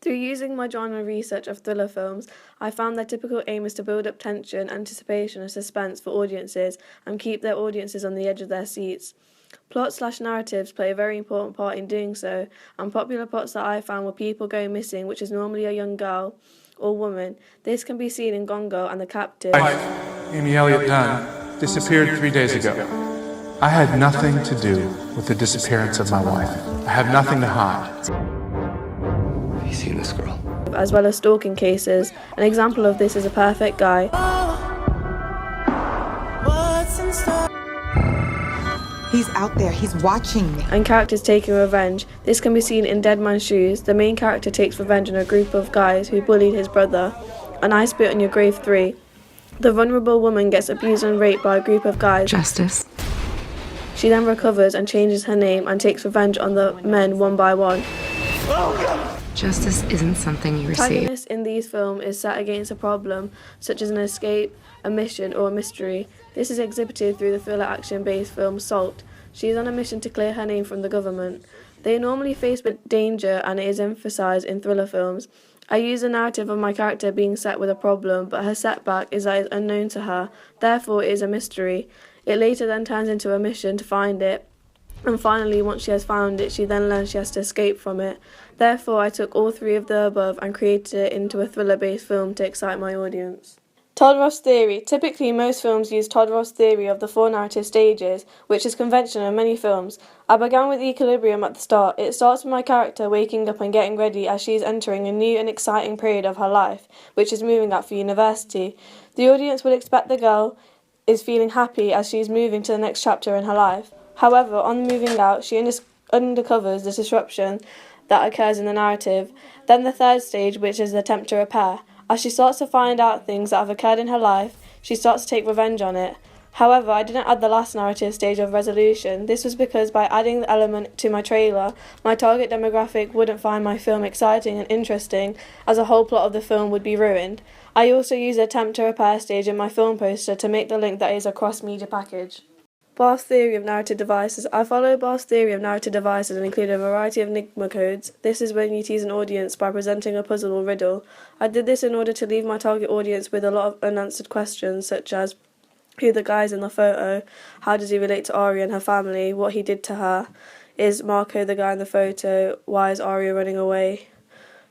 Through using my genre research of thriller films, I found their typical aim is to build up tension, anticipation, and suspense for audiences and keep their audiences on the edge of their seats. Plot/narratives play a very important part in doing so, and popular plots that I found were people going missing, which is normally a young girl or woman. This can be seen in Gone Girl and The Captive. Amy Elliott Dunn disappeared 3 days ago. I had nothing to do with the disappearance of my wife. I have nothing to hide. Have you seen this girl? As well as stalking cases. An example of this is A Perfect Guy. He's out there, he's watching me. And characters taking revenge. This can be seen in Dead Man's Shoes. The main character takes revenge on a group of guys who bullied his brother. And I Spit on Your Grave 3. The vulnerable woman gets abused and raped by a group of guys. Justice. She then recovers and changes her name and takes revenge on the men one by one. Justice isn't something you The receive. protagonist in these films is set against a problem, such as an escape, a mission, or a mystery. This is exhibited through the thriller action-based film Salt. She is on a mission to clear her name from the government. They are normally faced with danger, and it is emphasised in thriller films. I use the narrative of my character being set with a problem, but her setback is that it is unknown to her, therefore it is a mystery. It later then turns into a mission to find it, and finally, once she has found it, she then learns she has to escape from it. Therefore, I took all three of the above and created it into a thriller-based film to excite my audience. Todd Ross theory. Typically, most films use Todd Ross theory of the 4 narrative stages, which is conventional in many films. I began with equilibrium at the start. It starts with my character waking up and getting ready as she is entering a new and exciting period of her life, which is moving out for university. The audience would expect the girl is feeling happy as she is moving to the next chapter in her life. However, on moving out, she undercovers the disruption that occurs in the narrative. Then the third stage, which is the attempt to repair. As she starts to find out things that have occurred in her life, she starts to take revenge on it. However, I didn't add the last narrative stage of resolution. This was because by adding the element to my trailer, my target demographic wouldn't find my film exciting and interesting, as the whole plot of the film would be ruined. I also use the attempt to repair stage in my film poster to make the link that is a cross-media package. Barth's theory of narrative devices. I follow Barth's theory of narrative devices and include a variety of enigma codes. This is when you tease an audience by presenting a puzzle or riddle. I did this in order to leave my target audience with a lot of unanswered questions, such as who the guy is in the photo, how does he relate to Arya and her family, what he did to her, is Marco the guy in the photo, why is Arya running away,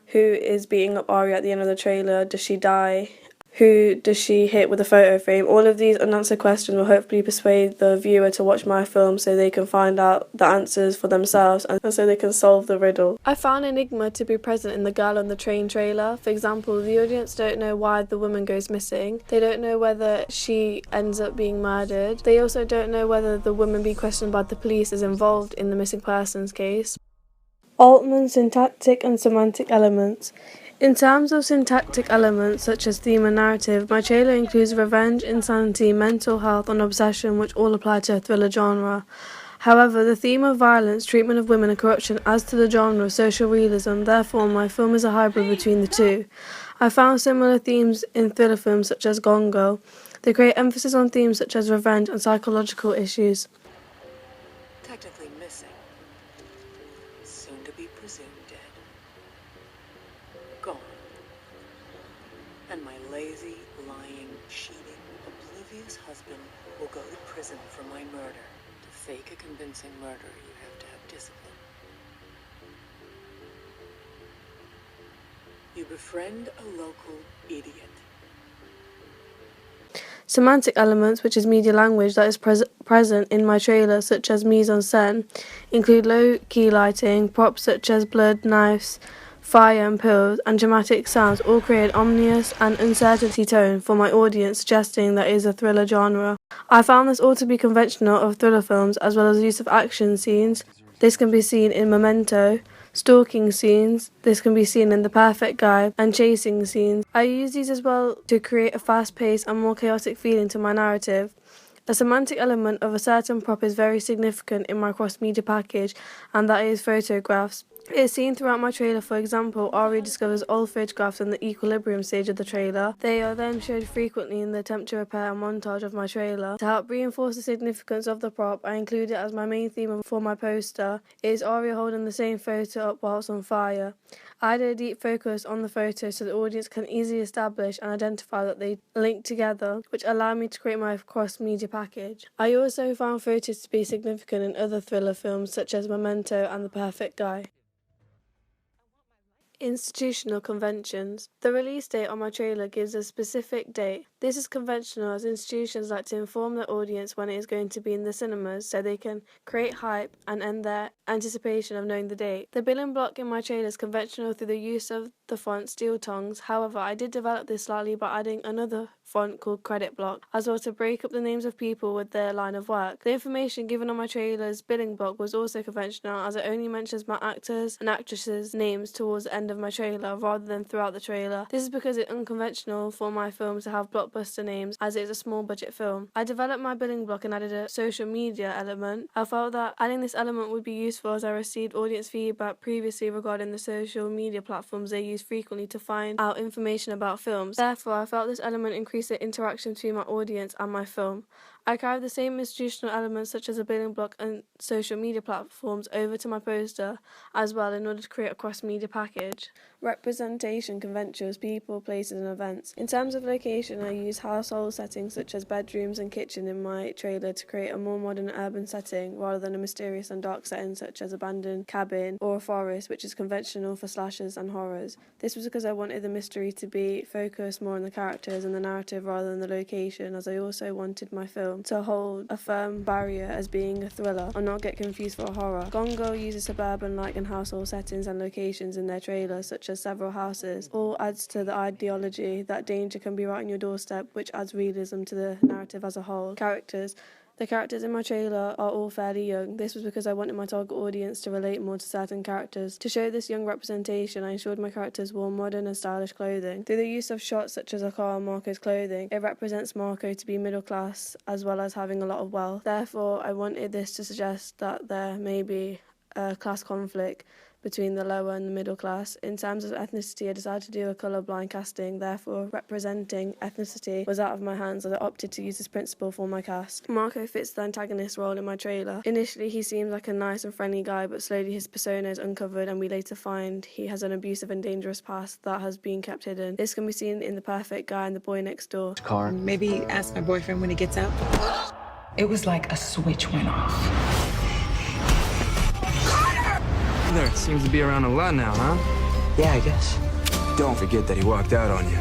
who is beating up Arya at the end of the trailer, does she die, who does she hit with a photo frame? All of these unanswered questions will hopefully persuade the viewer to watch my film so they can find out the answers for themselves and so they can solve the riddle. I found enigma to be present in the Girl on the Train trailer. For example, the audience don't know why the woman goes missing. They don't know whether she ends up being murdered. They also don't know whether the woman being questioned by the police is involved in the missing persons case. Altman's syntactic and semantic elements. In terms of syntactic elements such as theme and narrative, my trailer includes revenge, insanity, mental health and obsession, which all apply to a thriller genre. However, the theme of violence, treatment of women and corruption adds to the genre of social realism, therefore my film is a hybrid between the two. I found similar themes in thriller films such as Gone Girl. They create emphasis on themes such as revenge and psychological issues. Technically missing. Soon to be presumed dead. Gone. And my lazy, lying, cheating, oblivious husband will go to prison for my murder. To fake a convincing murder, you have to have discipline. You befriend a local idiot. Semantic elements, which is media language that is present in my trailer, such as mise-en-scène, include low-key lighting, props such as blood, knives, fire and pills, and dramatic sounds all create an ominous and uncertainty tone for my audience, suggesting that it is a thriller genre. I found this all to be conventional of thriller films, as well as the use of action scenes. This can be seen in Memento, stalking scenes, this can be seen in The Perfect Guy, and chasing scenes. I use these as well to create a fast-paced and more chaotic feeling to my narrative. A semantic element of a certain prop is very significant in my cross-media package, and that is photographs. It is seen throughout my trailer. For example, Arya discovers old photographs in the equilibrium stage of the trailer. They are then showed frequently in the attempt to repair montage of my trailer. To help reinforce the significance of the prop, I include it as my main theme for my poster. It is Arya holding the same photo up whilst on fire. I added a deep focus on the photo so the audience can easily establish and identify that they link together, which allowed me to create my cross-media package. I also found photos to be significant in other thriller films such as Memento and The Perfect Guy. Institutional conventions. The release date on my trailer gives a specific date. This is conventional as institutions like to inform their audience when it is going to be in the cinemas so they can create hype and end their anticipation of knowing the date. The billing block in my trailer is conventional through the use of the font Steel Tongues. However, I did develop this slightly by adding another font called Credit Block, as well to break up the names of people with their line of work. The information given on my trailer's billing block was also conventional as it only mentions my actors and actresses' names towards the end of my trailer rather than throughout the trailer. This is because it's unconventional for my film to have blockbuster names as it is a small budget film. I developed my billing block and added a social media element. I felt that adding this element would be useful as I received audience feedback previously regarding the social media platforms they use frequently to find out information about films. Therefore, I felt this element increased the interaction between my audience and my film. I carried the same institutional elements such as a billing block and social media platforms over to my poster as well in order to create a cross-media package. Representation conventions, people, places and events. In terms of location, I use household settings such as bedrooms and kitchen in my trailer to create a more modern urban setting rather than a mysterious and dark setting such as abandoned cabin or a forest, which is conventional for slashers and horrors. This was because I wanted the mystery to be focused more on the characters and the narrative rather than the location, as I also wanted my film to hold a firm barrier as being a thriller or not get confused for a horror. Gone Girl uses suburban-like and household settings and locations in their trailer, such as several houses. All adds to the ideology that danger can be right on your doorstep, which adds realism to the narrative as a whole. Characters. The characters in my trailer are all fairly young. This was because I wanted my target audience to relate more to certain characters. To show this young representation, I ensured my characters wore modern and stylish clothing. Through the use of shots such as a car on Marco's clothing, it represents Marco to be middle class as well as having a lot of wealth. Therefore, I wanted this to suggest that there may be a class conflict between the lower and the middle class. In terms of ethnicity, I decided to do a colourblind casting, therefore representing ethnicity was out of my hands as I opted to use this principle for my cast. Marco fits the antagonist role in my trailer. Initially, he seems like a nice and friendly guy, but slowly his persona is uncovered and we later find he has an abusive and dangerous past that has been kept hidden. This can be seen in The Perfect Guy and The Boy Next Door. Car. Maybe ask my boyfriend when he gets out. It was like a switch went off. There seems to be around a lot now, huh? Yeah, I guess. Don't forget that he walked out on you.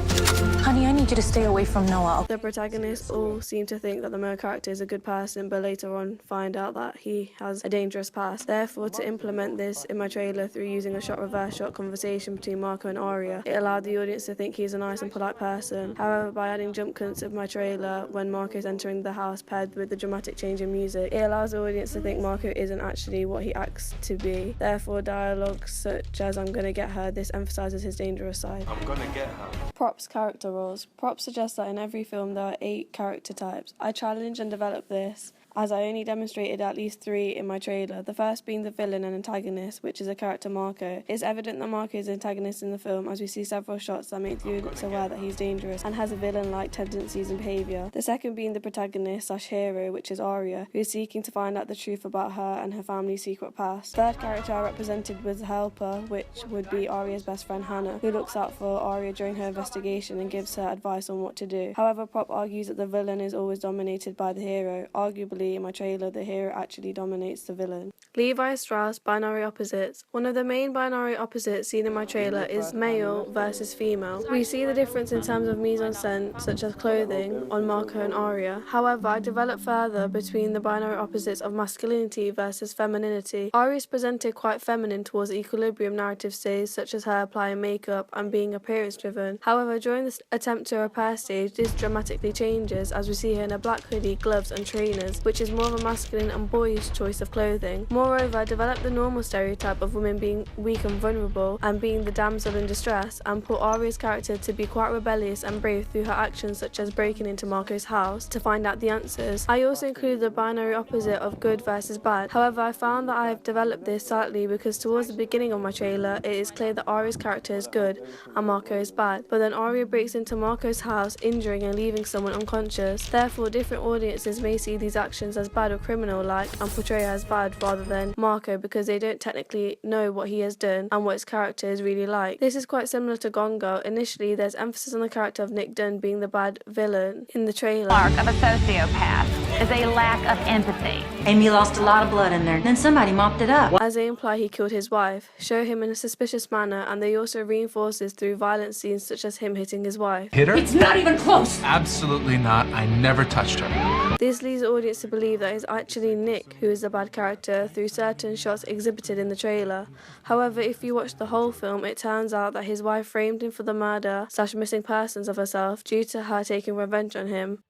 Honey, I need you to stay away from Noah. The protagonists all seem to think that the male character is a good person, but later on find out that he has a dangerous past. Therefore, to implement this in my trailer through using a shot-reverse shot conversation between Marco and Arya, it allowed the audience to think he's a nice and polite person. However, by adding jump cuts of my trailer when Marco is entering the house paired with the dramatic change in music, it allows the audience to think Marco isn't actually what he acts to be. Therefore, dialogue such as "I'm gonna get her," this emphasizes his dangerous side. I'm gonna get her. Props, character roles. Props suggest that in every film there are 8 character types. I challenged and developed this as I only demonstrated at least 3 in my trailer, the first being the villain and antagonist, which is a character Marco. It's evident that Marco is the antagonist in the film as we see several shots that make the audience aware that he's dangerous and has a villain-like tendencies and behaviour. The second being the protagonist/hero, which is Arya, who is seeking to find out the truth about her and her family's secret past. Third character I represented was the helper, which would be Arya's best friend Hannah, who looks out for Arya during her investigation and gives her advice on what to do. However, Prop argues that the villain is always dominated by the hero. Arguably, in my trailer, the hero actually dominates the villain. Levi Strauss, binary opposites. One of the main binary opposites seen in my trailer is male versus female. We see the difference in terms of mise-en-scène, such as clothing, on Marco and Arya. However, I developed further between the binary opposites of masculinity versus femininity. Arya is presented quite feminine towards the equilibrium narrative stage, such as her applying makeup and being appearance-driven. However, during this attempt to repair stage, this dramatically changes as we see her in a black hoodie, gloves and trainers, which which is more of a masculine and boyish choice of clothing. Moreover, I developed the normal stereotype of women being weak and vulnerable and being the damsel in distress, and put Arya's character to be quite rebellious and brave through her actions such as breaking into Marco's house to find out the answers. I also included the binary opposite of good versus bad. However, I found that I have developed this slightly because towards the beginning of my trailer it is clear that Arya's character is good and Marco is bad, but then Arya breaks into Marco's house, injuring and leaving someone unconscious. Therefore, different audiences may see these actions as bad or criminal-like and portray her as bad rather than Marco because they don't technically know what he has done and what his character is really like. This is quite similar to Gone Girl. Initially, there's emphasis on the character of Nick Dunn being the bad villain in the trailer. Mark of a sociopath is a lack of empathy. Amy lost a lot of blood in there, then somebody mopped it up. As they imply he killed his wife, show him in a suspicious manner, and they also reinforce this through violent scenes such as him hitting his wife. Hit her? It's not even close! Absolutely not. I never touched her. This leads the audience to believe that it's actually Nick who is the bad character through certain shots exhibited in the trailer. However, if you watch the whole film, it turns out that his wife framed him for the murder / missing persons of herself due to her taking revenge on him.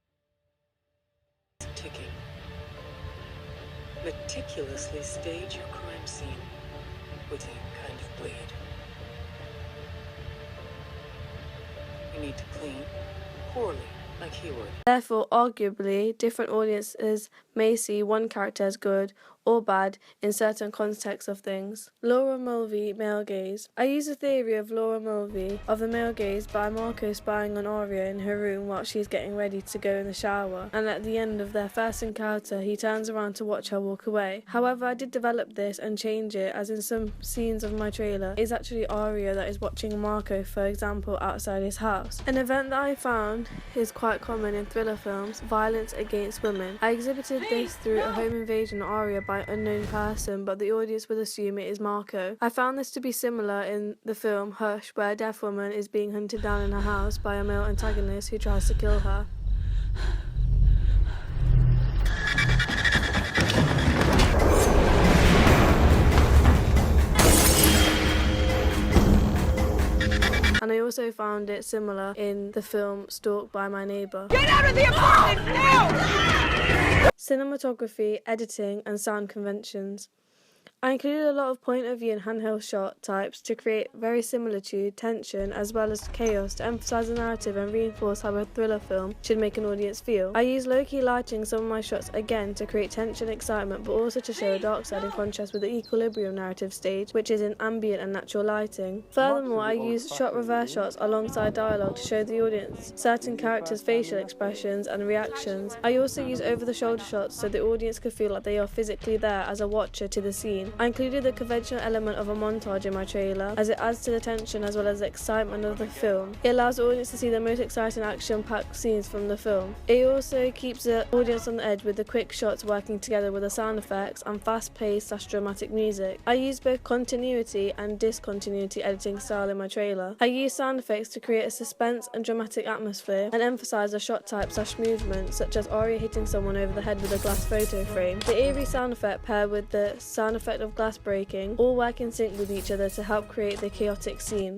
Ticking. Meticulously stage your crime scene with a kind of blade. You need to clean poorly, like he would. Therefore, arguably, different audiences may see one character as good or bad in certain contexts of things. Laura Mulvey, male gaze. I use the theory of Laura Mulvey of the male gaze by Marco spying on Arya in her room while she's getting ready to go in the shower, and at the end of their first encounter he turns around to watch her walk away. However, I did develop this and change it, as in some scenes of my trailer it's actually Arya that is watching Marco, for example, outside his house. An event that I found is quite common in thriller films: violence against women. I exhibited this through a home invasion of Arya by an unknown person, but the audience would assume it is Marco. I found this to be similar in the film Hush, where a deaf woman is being hunted down in her house by a male antagonist who tries to kill her. And I also found it similar in the film Stalked by My Neighbour. Get out of the apartment now! Cinematography, editing and sound conventions. I included a lot of point of view and handheld shot types to create verisimilitude, tension, as well as chaos to emphasize the narrative and reinforce how a thriller film should make an audience feel. I used low-key lighting in some of my shots again to create tension and excitement, but also to show a dark side in contrast with the equilibrium narrative stage, which is in ambient and natural lighting. Furthermore, I used shot reverse shots alongside dialogue to show the audience certain characters' facial expressions and reactions. I also used over-the-shoulder shots so the audience could feel like they are physically there as a watcher to the scene. I included the conventional element of a montage in my trailer, as it adds to the tension as well as the excitement of the film. It allows the audience to see the most exciting action-packed scenes from the film. It also keeps the audience on the edge with the quick shots working together with the sound effects and fast-paced / dramatic music. I used both continuity and discontinuity editing style in my trailer. I used sound effects to create a suspense and dramatic atmosphere and emphasize the shot type / movement, such as Arya hitting someone over the head with a glass photo frame. The eerie sound effect paired with the sound effect of glass breaking all work in sync with each other to help create the chaotic scene.